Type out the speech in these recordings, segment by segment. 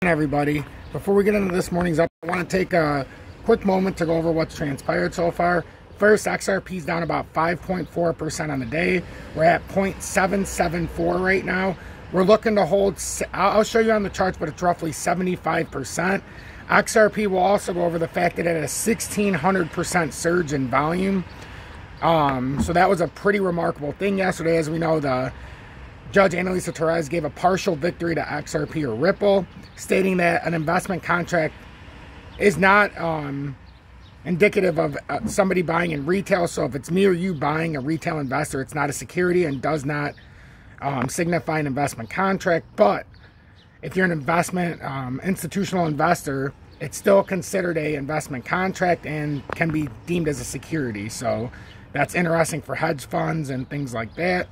Everybody, before we get into this morning's up, I want to take a quick moment to go over what's transpired so far. First, XRP is down about 5.4% on the day. We're at 0.774 right now. We're looking to hold, I'll show you on the charts, but it's roughly 75%. XRP will also go over the fact that it had a 1,600% surge in volume. So that was a pretty remarkable thing yesterday. As we know, the Judge Annalisa Torres gave a partial victory to XRP or Ripple, stating that an investment contract is not indicative of somebody buying in retail. So if it's me or you buying a retail investor, it's not a security and does not signify an investment contract. But if you're an investment institutional investor, it's still considered a investment contract and can be deemed as a security. So that's interesting for hedge funds and things like that.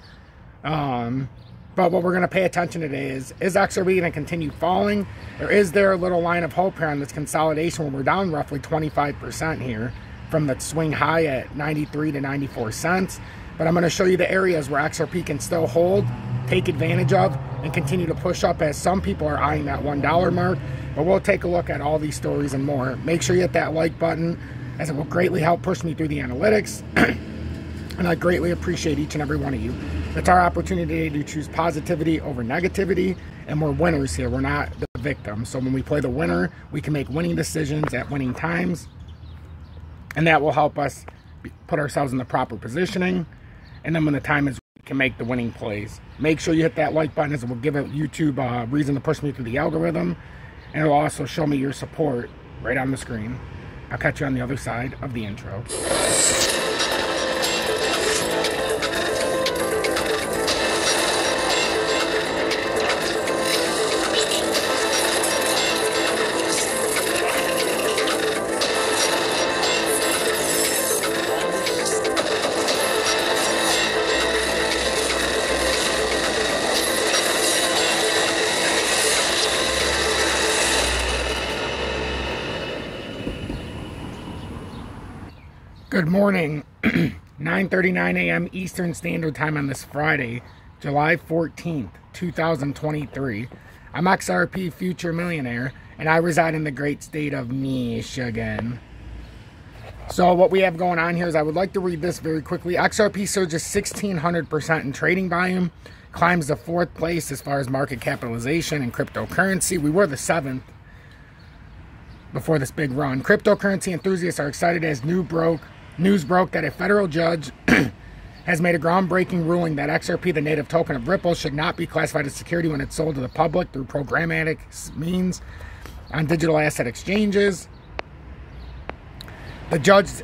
But what we're going to pay attention today is XRP going to continue falling? Or is there a little line of hope here on this consolidation when we're down roughly 25% here from the swing high at 93 to 94 cents? But I'm going to show you the areas where XRP can still hold, take advantage of, and continue to push up as some people are eyeing that $1 mark. But we'll take a look at all these stories and more. Make sure you hit that like button, as it will greatly help push me through the analytics. And I greatly appreciate each and every one of you. It's our opportunity to choose positivity over negativity, and we're winners here. We're not the victim. So when we play the winner, we can make winning decisions at winning times, and that will help us put ourselves in the proper positioning. And then when the time is, we can make the winning plays. Make sure you hit that like button, as it will give YouTube a reason to push me through the algorithm, and it will also show me your support right on the screen. I'll catch you on the other side of the intro. Good morning, 9:39 a.m. Eastern Standard Time on this Friday, July 14th, 2023. I'm XRP Future Millionaire, and I reside in the great state of Michigan. So what we have going on here is, I would like to read this very quickly. XRP surges 1,600% in trading volume, climbs to 4th place as far as market capitalization and cryptocurrency. We were the 7th before this big run. Cryptocurrency enthusiasts are excited as news broke that a federal judge has made a groundbreaking ruling that XRP, the native token of Ripple, should not be classified as security when it's sold to the public through programmatic means on digital asset exchanges. The judge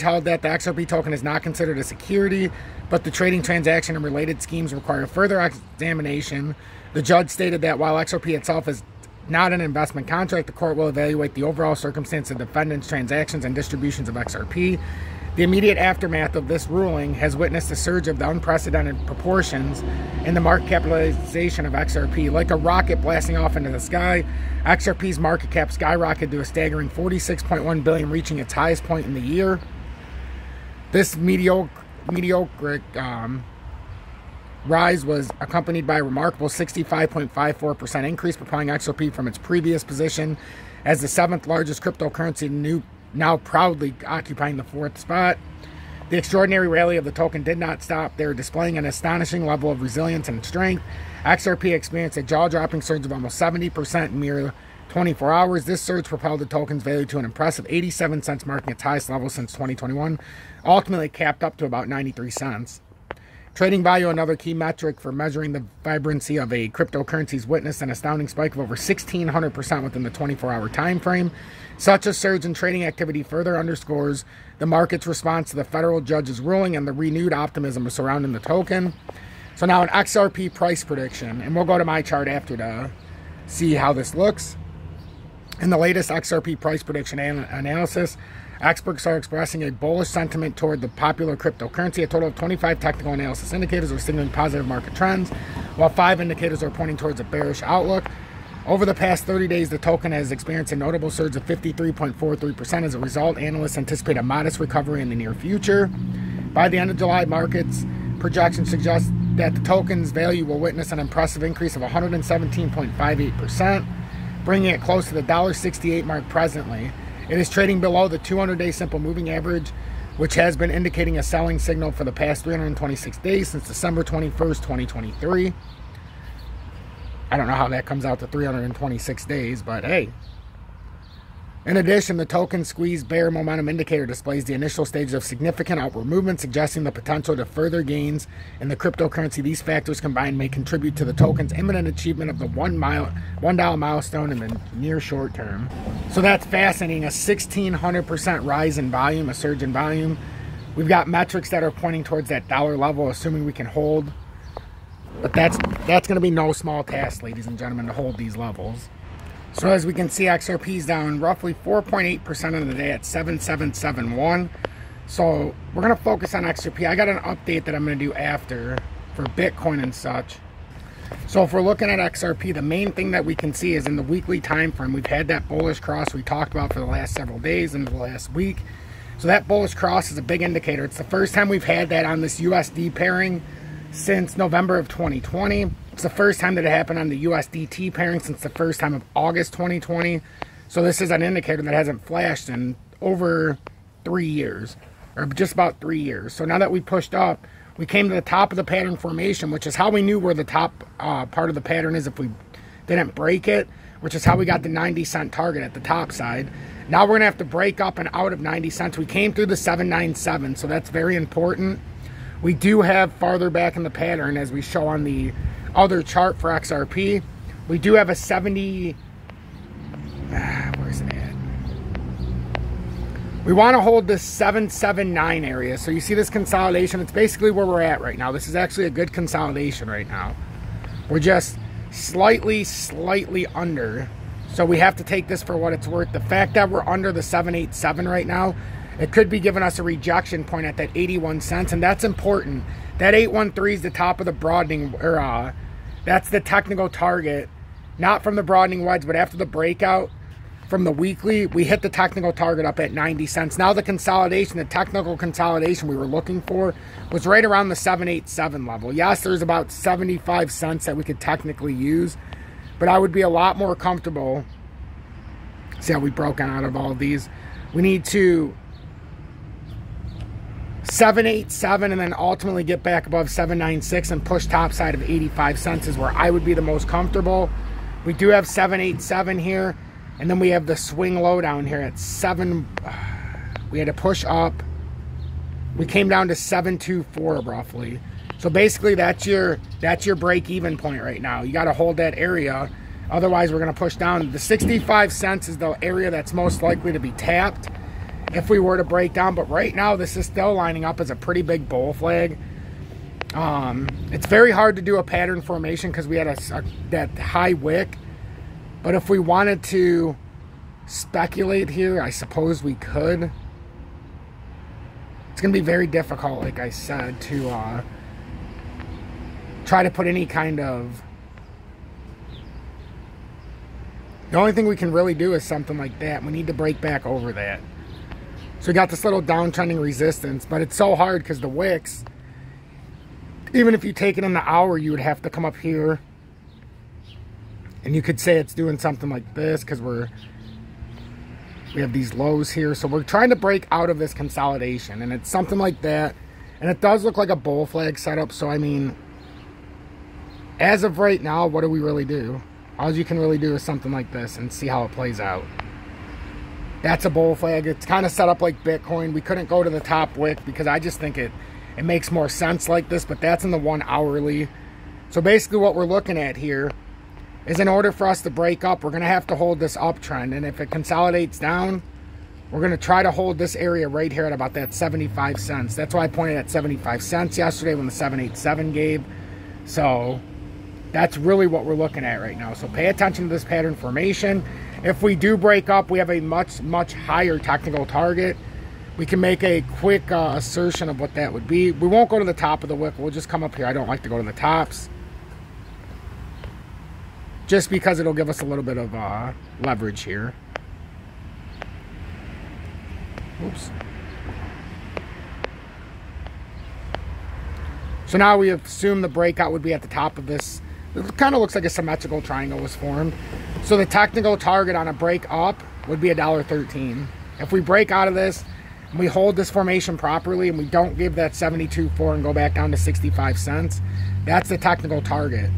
held that the XRP token is not considered a security, but the trading transaction and related schemes require further examination. The judge stated that while XRP itself is not an investment contract, the court will evaluate the overall circumstance of defendants' transactions and distributions of XRP. The immediate aftermath of this ruling has witnessed a surge of the unprecedented proportions in the market capitalization of XRP. Like a rocket blasting off into the sky, XRP's market cap skyrocketed to a staggering $46.1 billion, reaching its highest point in the year. This mediocre rise was accompanied by a remarkable 65.54% increase, propelling XRP from its previous position as the 7th largest cryptocurrency, now proudly occupying the 4th spot. The extraordinary rally of the token did not stop there, displaying an astonishing level of resilience and strength. XRP experienced a jaw-dropping surge of almost 70% in mere 24 hours. This surge propelled the token's value to an impressive 87 cents, marking its highest level since 2021, ultimately capped up to about 93 cents. Trading value, another key metric for measuring the vibrancy of a cryptocurrency's, witnessed an astounding spike of over 1,600% within the 24-hour time frame. Such a surge in trading activity further underscores the market's response to the federal judge's ruling and the renewed optimism surrounding the token. So now an XRP price prediction, and we'll go to my chart after to see how this looks. In the latest XRP price prediction analysis, experts are expressing a bullish sentiment toward the popular cryptocurrency. A total of 25 technical analysis indicators are signaling positive market trends, while 5 indicators are pointing towards a bearish outlook. Over the past 30 days, the token has experienced a notable surge of 53.43%. As a result, analysts anticipate a modest recovery in the near future. By the end of July, markets projections suggest that the token's value will witness an impressive increase of 117.58%, bringing it close to the $1.68 mark presently. It is trading below the 200-day simple moving average, which has been indicating a selling signal for the past 326 days since December 21st, 2023. I don't know how that comes out to 326 days, but hey. In addition, the token squeeze bear momentum indicator displays the initial stages of significant upward movement, suggesting the potential to further gains in the cryptocurrency. These factors combined may contribute to the token's imminent achievement of the $1 milestone in the near short term. So that's fascinating. A 1,600% rise in volume, a surge in volume. We've got metrics that are pointing towards that dollar level, assuming we can hold. But that's going to be no small task, ladies and gentlemen, to hold these levels. So as we can see, XRP is down roughly 4.8% of the day at 7771. So we're going to focus on XRP. I got an update that I'm going to do after for Bitcoin and such. So if we're looking at XRP, the main thing that we can see is in the weekly time frame, we've had that bullish cross we talked about for the last several days and the last week. So that bullish cross is a big indicator. It's the first time we've had that on this USD pairing since November of 2020. It's the first time that it happened on the USDT pairing since the first time of August 2020. So this is an indicator that hasn't flashed in over 3 years, or just about 3 years. So now that we pushed up, we came to the top of the pattern formation, which is how we knew where the top part of the pattern is if we didn't break it, which is how we got the 90-cent target at the top side. Now we're going to have to break up and out of 90 cents. We came through the 797, so that's very important. We do have farther back in the pattern, as we show on the other chart for XRP. We do have a 70... where's it at? We want to hold this 779 area. So you see this consolidation. It's basically where we're at right now. This is actually a good consolidation right now. We're just slightly under. So we have to take this for what it's worth. The fact that we're under the 787 right now, it could be giving us a rejection point at that 81 cents, and that's important. That 813 is the top of the broadening, or that's the technical target, not from the broadening wedge, but after the breakout from the weekly, we hit the technical target up at 90 cents. Now the consolidation, the technical consolidation we were looking for was right around the 787 level. Yes, there's about 75 cents that we could technically use, but I would be a lot more comfortable. See how we broke out of all of these? We need to 787 and then ultimately get back above 796 and push top side of 85 cents is where I would be the most comfortable. We do have 787 here, and then we have the swing low down here at 7. We had to push up. We came down to 724 roughly. So basically that's your break even point right now. You got to hold that area, otherwise we're going to push down. The 65 cents is the area that's most likely to be tapped if we were to break down, but right now this is still lining up as a pretty big bull flag. It's very hard to do a pattern formation because we had that high wick, but if we wanted to speculate here, I suppose we could. It's going to be very difficult, like I said, to try to put any kind of... The only thing we can really do is something like that. We need to break back over that. So we got this little downtrending resistance, but it's so hard because the wicks, even if you take it in the hour, you would have to come up here. And you could say it's doing something like this because we have these lows here. So we're trying to break out of this consolidation, and it's something like that. And it does look like a bull flag setup. So, I mean, as of right now, what do we really do? All you can really do is something like this and see how it plays out. That's a bull flag. It's kind of set up like Bitcoin. We couldn't go to the top wick because I just think it makes more sense like this, but that's in the 1 hourly. So basically what we're looking at here is in order for us to break up, we're going to have to hold this uptrend. And if it consolidates down, we're going to try to hold this area right here at about that 75 cents. That's why I pointed at 75 cents yesterday when the 787 gave. So that's really what we're looking at right now. So pay attention to this pattern formation. If we do break up, we have a much higher technical target. We can make a quick assertion of what that would be. We won't go to the top of the wick. We'll just come up here. I don't like to go to the tops, just because it'll give us a little bit of leverage here. Oops. So now we assume the breakout would be at the top of this. It kind of looks like a symmetrical triangle was formed. So the technical target on a break up would be $1.13. If we break out of this and we hold this formation properly and we don't give that 72.4 and go back down to 65 cents, that's the technical target.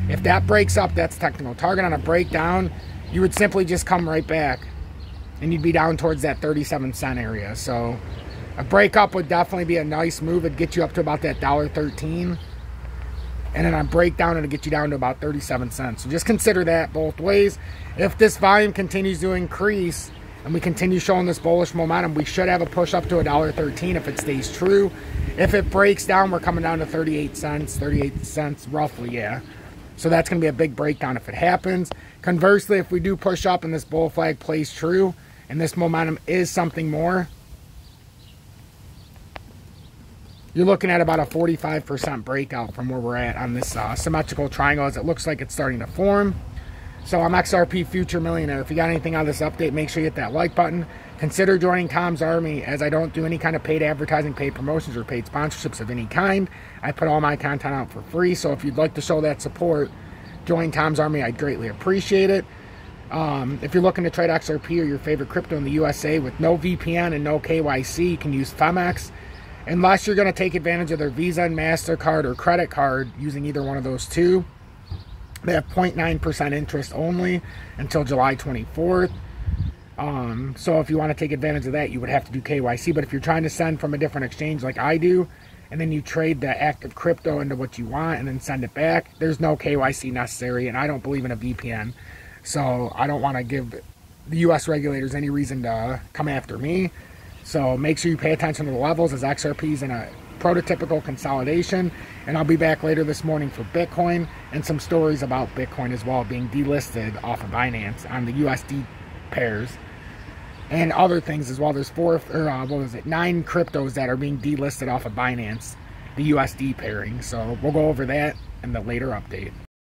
If that breaks up, that's the technical target. On a breakdown, you would simply just come right back and you'd be down towards that 37-cent area. So a break up would definitely be a nice move. It'd get you up to about that $1.13. And then on breakdown, it'll get you down to about 37 cents. So just consider that both ways. If this volume continues to increase and we continue showing this bullish momentum, we should have a push up to $1.13 if it stays true. If it breaks down, we're coming down to 38 cents roughly, yeah. So that's going to be a big breakdown if it happens. Conversely, if we do push up and this bull flag plays true and this momentum is something more, you're looking at about a 45% breakout from where we're at on this symmetrical triangle, as it looks like it's starting to form. So I'm XRP Future Millionaire. If you got anything out of this update, make sure you hit that like button. Consider joining Tom's Army, as I don't do any kind of paid advertising, paid promotions, or paid sponsorships of any kind. I put all my content out for free, so if you'd like to show that support, join Tom's Army. I'd greatly appreciate it. If you're looking to trade XRP or your favorite crypto in the USA with no VPN and no KYC, you can use Femex. Unless you're going to take advantage of their Visa and MasterCard or credit card using either one of those two. They have 0.9% interest only until July 24th. So if you want to take advantage of that, you would have to do KYC. But if you're trying to send from a different exchange like I do, and then you trade the active crypto into what you want and then send it back, there's no KYC necessary, and I don't believe in a VPN. So I don't want to give the US regulators any reason to come after me. So make sure you pay attention to the levels, as XRP is in a prototypical consolidation. And I'll be back later this morning for Bitcoin and some stories about Bitcoin as well being delisted off of Binance on the USD pairs and other things as well. There's 9 cryptos that are being delisted off of Binance, the USD pairing. So we'll go over that in the later update.